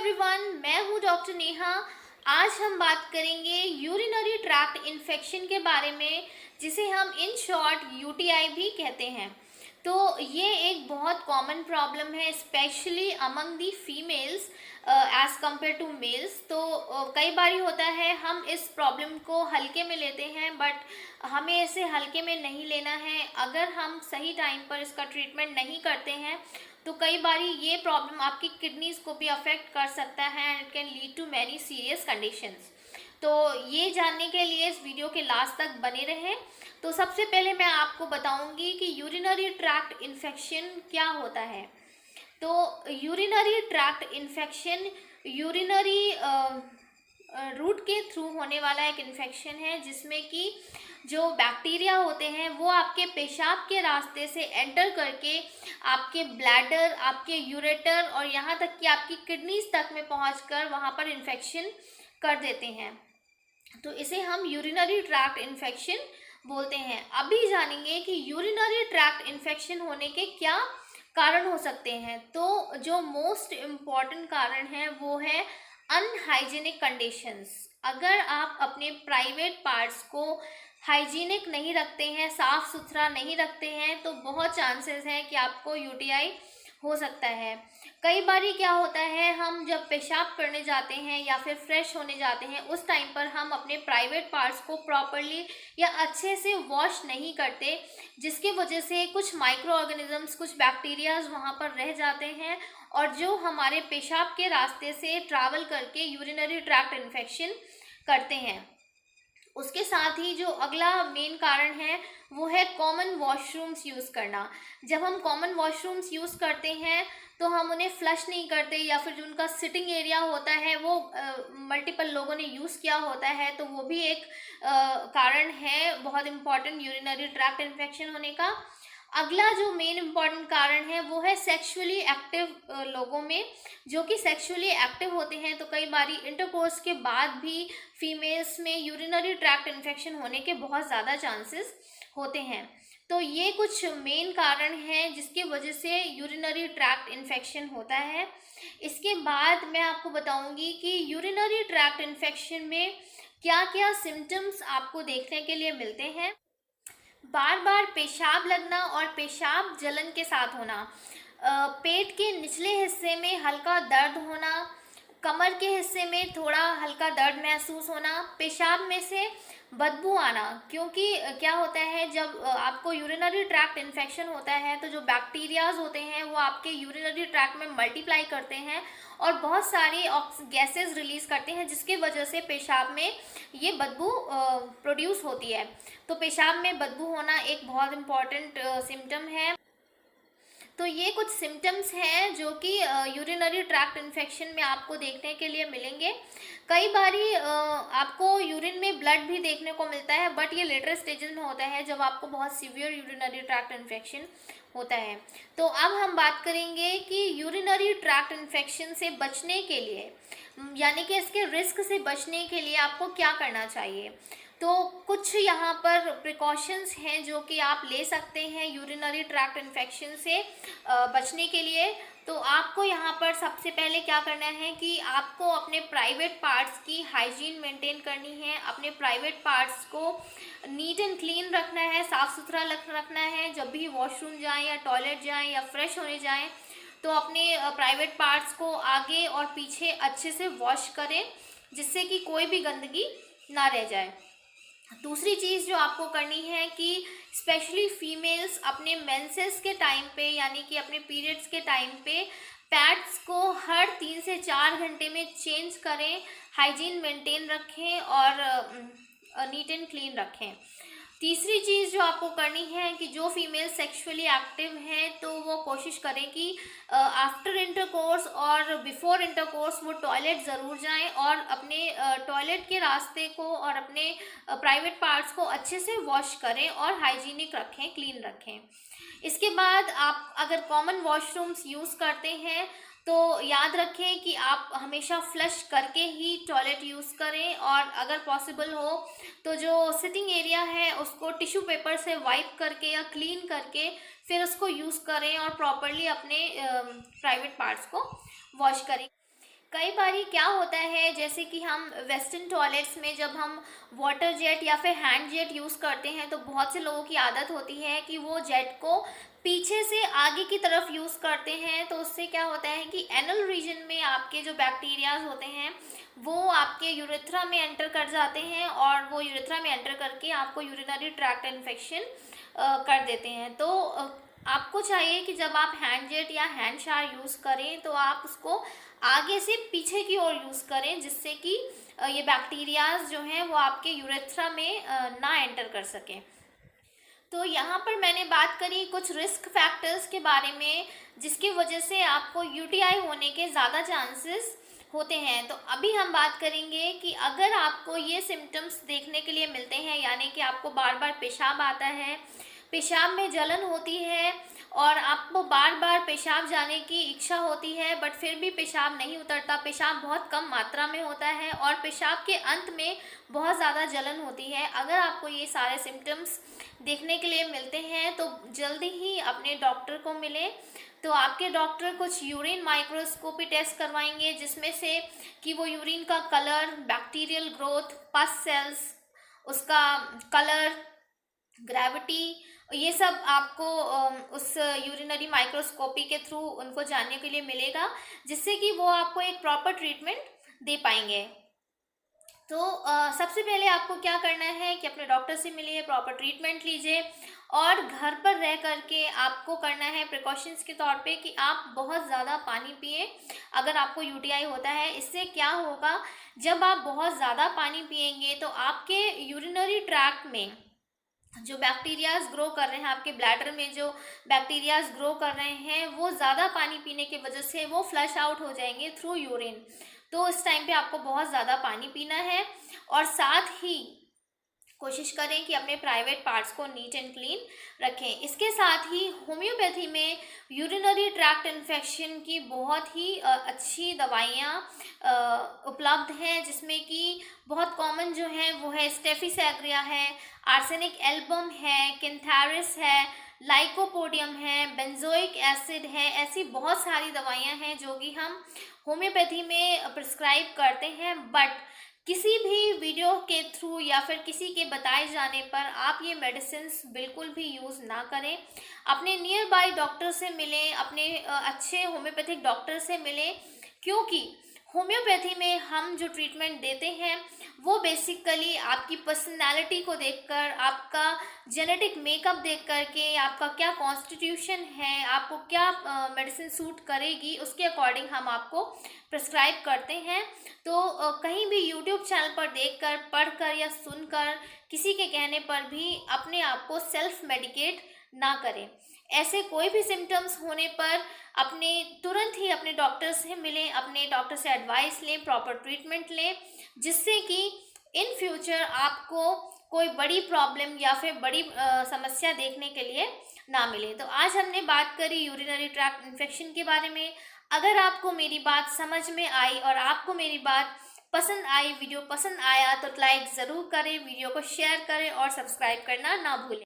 Everyone, मैं हूँ doctor Neha. आज हम बात करेंगे यूरिनरी ट्रैक्ट इन्फेक्शन के बारे में, जिसे हम इन शॉर्ट यूटीआई भी कहते हैं। तो ये एक बहुत कॉमन प्रॉब्लम है, specially among the females as compared to males. तो कई बार होता है हम इस प्रॉब्लम को हल्के में लेते हैं, बट हमें इसे हल्के में नहीं लेना है। अगर हम सही टाइम पर इसका ट्रीटमेंट नहीं करते हैं तो कई बार ये प्रॉब्लम आपकी किडनीज को भी अफेक्ट कर सकता है and it can lead to many serious conditions. तो ये जानने के लिए इस वीडियो के लास्ट तक बने रहें। तो सबसे पहले मैं आपको बताऊंगी कि यूरिनरी ट्रैक्ट इन्फेक्शन क्या होता है। तो urinary tract infection urinary route के थ्रू होने वाला एक इन्फेक्शन है, जिसमें कि जो बैक्टीरिया होते हैं वो आपके पेशाब के रास्ते से एंटर करके आपके ब्लैडर, आपके यूरेटर और यहाँ तक कि आपकी किडनीज तक में पहुँचकर वहाँ पर इन्फेक्शन कर देते हैं। तो इसे हम यूरिनरी ट्रैक्ट इन्फेक्शन बोलते हैं। अभी जानेंगे कि यूरिनरी ट्रैक्ट इन्फेक्शन होने के क्या कारण हो सकते हैं। तो जो मोस्ट इम्पॉर्टेंट कारण है वो है अनहाइजीनिक कंडीशंस। अगर आप अपने प्राइवेट पार्ट्स को हाइजीनिक नहीं रखते हैं, साफ़ सुथरा नहीं रखते हैं, तो बहुत चांसेस हैं कि आपको यूटीआई हो सकता है। कई बार क्या होता है, हम जब पेशाब करने जाते हैं या फिर फ्रेश होने जाते हैं, उस टाइम पर हम अपने प्राइवेट पार्ट्स को प्रॉपरली या अच्छे से वॉश नहीं करते, जिसकी वजह से कुछ माइक्रो ऑर्गेनिजम्स, कुछ बैक्टीरियाज वहाँ पर रह जाते हैं और जो हमारे पेशाब के रास्ते से ट्रैवल करके यूरिनरी ट्रैक्ट इन्फेक्शन करते हैं। उसके साथ ही जो अगला मेन कारण है वो है कॉमन वॉशरूम्स यूज़ करना। जब हम कॉमन वॉशरूम्स यूज़ करते हैं तो हम उन्हें फ्लश नहीं करते, या फिर जो उनका सिटिंग एरिया होता है वो मल्टीपल लोगों ने यूज़ किया होता है, तो वो भी एक कारण है बहुत इम्पॉर्टेंट यूरिनरी ट्रैक्ट इन्फेक्शन होने का। अगला जो मेन इम्पॉर्टेंट कारण है वो है सेक्सुअली एक्टिव लोगों में। जो कि सेक्सुअली एक्टिव होते हैं तो कई बारी इंटरकोर्स के बाद भी फीमेल्स में यूरिनरी ट्रैक्ट इन्फेक्शन होने के बहुत ज़्यादा चांसेस होते हैं। तो ये कुछ मेन कारण हैं जिसकी वजह से यूरिनरी ट्रैक्ट इन्फेक्शन होता है। इसके बाद मैं आपको बताऊंगी कि यूरिनरी ट्रैक्ट इन्फेक्शन में क्या क्या सिम्टम्स आपको देखने के लिए मिलते हैं। बार बार पेशाब लगना और पेशाब जलन के साथ होना, पेट के निचले हिस्से में हल्का दर्द होना, कमर के हिस्से में थोड़ा हल्का दर्द महसूस होना, पेशाब में से बदबू आना। क्योंकि क्या होता है, जब आपको यूरिनरी ट्रैक्ट इन्फेक्शन होता है तो जो बैक्टीरियाज होते हैं वो आपके यूरिनरी ट्रैक्ट में मल्टीप्लाई करते हैं और बहुत सारी गैसेस रिलीज़ करते हैं, जिसकी वजह से पेशाब में ये बदबू प्रोड्यूस होती है। तो पेशाब में बदबू होना एक बहुत इम्पॉर्टेंट सिम्टम है। तो ये कुछ सिम्टम्स हैं जो कि यूरिनरी ट्रैक्ट इन्फेक्शन में आपको देखने के लिए मिलेंगे। कई बारी आपको यूरिन में ब्लड भी देखने को मिलता है, बट ये लेटर स्टेजेस में होता है जब आपको बहुत सीवियर यूरिनरी ट्रैक्ट इन्फेक्शन होता है। तो अब हम बात करेंगे कि यूरिनरी ट्रैक्ट इन्फेक्शन से बचने के लिए, यानी कि इसके रिस्क से बचने के लिए आपको क्या करना चाहिए। तो कुछ यहाँ पर प्रिकॉशंस हैं जो कि आप ले सकते हैं यूरिनरी ट्रैक्ट इन्फेक्शन से बचने के लिए। तो आपको यहाँ पर सबसे पहले क्या करना है कि आपको अपने प्राइवेट पार्ट्स की हाइजीन मेंटेन करनी है। अपने प्राइवेट पार्ट्स को नीट एंड क्लीन रखना है, साफ़ सुथरा रखना है। जब भी वॉशरूम जाएं या टॉयलेट जाएं या फ्रेश होने जाएं तो अपने प्राइवेट पार्ट्स को आगे और पीछे अच्छे से वॉश करें, जिससे कि कोई भी गंदगी ना रह जाए। दूसरी चीज़ जो आपको करनी है कि स्पेशली फीमेल्स अपने मेंसेस के टाइम पे, यानी कि अपने पीरियड्स के टाइम पे पैड्स को हर 3 से 4 घंटे में चेंज करें, हाइजीन मेंटेन रखें और नीट एंड क्लीन रखें। तीसरी चीज़ जो आपको करनी है कि जो फीमेल सेक्सुअली एक्टिव हैं तो वो कोशिश करें कि आफ्टर इंटरकोर्स और बिफोर इंटरकोर्स वो टॉयलेट ज़रूर जाएं और अपने टॉयलेट के रास्ते को और अपने प्राइवेट पार्ट्स को अच्छे से वॉश करें और हाइजीनिक रखें, क्लीन रखें। इसके बाद आप अगर कॉमन वॉशरूम्स यूज़ करते हैं तो याद रखें कि आप हमेशा फ्लश करके ही टॉयलेट यूज़ करें, और अगर पॉसिबल हो तो जो सिटिंग एरिया है उसको टिश्यू पेपर से वाइप करके या क्लीन करके फिर उसको यूज़ करें और प्रॉपरली अपने प्राइवेट पार्ट्स को वॉश करें। कई बारी क्या होता है, जैसे कि हम वेस्टर्न टॉयलेट्स में जब हम वाटर जेट या फिर हैंड जेट यूज़ करते हैं, तो बहुत से लोगों की आदत होती है कि वो जेट को पीछे से आगे की तरफ यूज़ करते हैं। तो उससे क्या होता है कि एनल रीजन में आपके जो बैक्टीरियाज होते हैं वो आपके यूरेथ्रा में एंटर कर जाते हैं, और वो यूरेथ्रा में एंटर करके आपको यूरिनरी ट्रैक्ट इन्फेक्शन कर देते हैं। तो आपको चाहिए कि जब आप हैंड जेट या हैंड शावर यूज़ करें तो आप उसको आगे से पीछे की ओर यूज़ करें, जिससे कि ये बैक्टीरियाज जो हैं वो आपके यूरेथ्रा में ना एंटर कर सकें। तो यहाँ पर मैंने बात करी कुछ रिस्क फैक्टर्स के बारे में, जिसकी वजह से आपको यूटीआई होने के ज़्यादा चांसेस होते हैं। तो अभी हम बात करेंगे कि अगर आपको ये सिम्टम्स देखने के लिए मिलते हैं, यानी कि आपको बार बार पेशाब आता है, पेशाब में जलन होती है, और आपको बार बार पेशाब जाने की इच्छा होती है बट फिर भी पेशाब नहीं उतरता, पेशाब बहुत कम मात्रा में होता है, और पेशाब के अंत में बहुत ज़्यादा जलन होती है। अगर आपको ये सारे सिम्टम्स देखने के लिए मिलते हैं तो जल्दी ही अपने डॉक्टर को मिलें। तो आपके डॉक्टर कुछ यूरिन माइक्रोस्कोपी टेस्ट करवाएंगे, जिसमें से कि वो यूरिन का कलर, बैक्टीरियल ग्रोथ, पस सेल्स, उसका कलर, ग्रेविटी, ये सब आपको उस यूरिनरी माइक्रोस्कोपी के थ्रू उनको जानने के लिए मिलेगा, जिससे कि वो आपको एक प्रॉपर ट्रीटमेंट दे पाएंगे। तो सबसे पहले आपको क्या करना है कि अपने डॉक्टर से मिलिए, प्रॉपर ट्रीटमेंट लीजिए, और घर पर रह करके आपको करना है प्रिकॉशंस के तौर पे कि आप बहुत ज़्यादा पानी पिए अगर आपको यूटीआई होता है। इससे क्या होगा, जब आप बहुत ज़्यादा पानी पिएंगे तो आपके यूरिनरी ट्रैक्ट में जो बैक्टीरियाज ग्रो कर रहे हैं, आपके ब्लैडर में जो बैक्टीरियाज ग्रो कर रहे हैं, वो ज़्यादा पानी पीने की वजह से वो फ्लश आउट हो जाएंगे थ्रू यूरिन। तो इस टाइम पे आपको बहुत ज़्यादा पानी पीना है, और साथ ही कोशिश करें कि अपने प्राइवेट पार्ट्स को नीट एंड क्लीन रखें। इसके साथ ही होम्योपैथी में यूरिनरी ट्रैक्ट इन्फेक्शन की बहुत ही अच्छी दवाइयाँ उपलब्ध हैं, जिसमें कि बहुत कॉमन जो है वो है स्टेफिसैग्रिया है, आर्सेनिक एल्बम है, किंथारिस है, लाइकोपोडियम है, बेंजोइक एसिड है। ऐसी बहुत सारी दवाइयाँ हैं जो कि हम होम्योपैथी में प्रिस्क्राइब करते हैं, बट किसी भी वीडियो के थ्रू या फिर किसी के बताए जाने पर आप ये मेडिसिन्स बिल्कुल भी यूज़ ना करें। अपने नियर बाय डॉक्टर से मिलें, अपने अच्छे होम्योपैथिक डॉक्टर से मिलें, क्योंकि होम्योपैथी में हम जो ट्रीटमेंट देते हैं वो बेसिकली आपकी पर्सनालिटी को देखकर, आपका जेनेटिक मेकअप देख करके, आपका क्या कॉन्स्टिट्यूशन है, आपको क्या मेडिसिन सूट करेगी, उसके अकॉर्डिंग हम आपको प्रिस्क्राइब करते हैं। तो कहीं भी यूट्यूब चैनल पर देखकर, पढ़कर या सुनकर किसी के कहने पर भी अपने आप को सेल्फ मेडिकेट ना करें। ऐसे कोई भी सिम्टम्स होने पर अपने तुरंत ही अपने डॉक्टर से मिलें, अपने डॉक्टर से एडवाइस लें, प्रॉपर ट्रीटमेंट लें, जिससे कि इन फ्यूचर आपको कोई बड़ी प्रॉब्लम या फिर बड़ी समस्या देखने के लिए ना मिले। तो आज हमने बात करी यूरिनरी ट्रैक्ट इन्फेक्शन के बारे में। अगर आपको मेरी बात समझ में आई और आपको मेरी बात पसंद आई, वीडियो पसंद आया, तो लाइक ज़रूर करें, वीडियो को शेयर करें और सब्सक्राइब करना ना भूलें।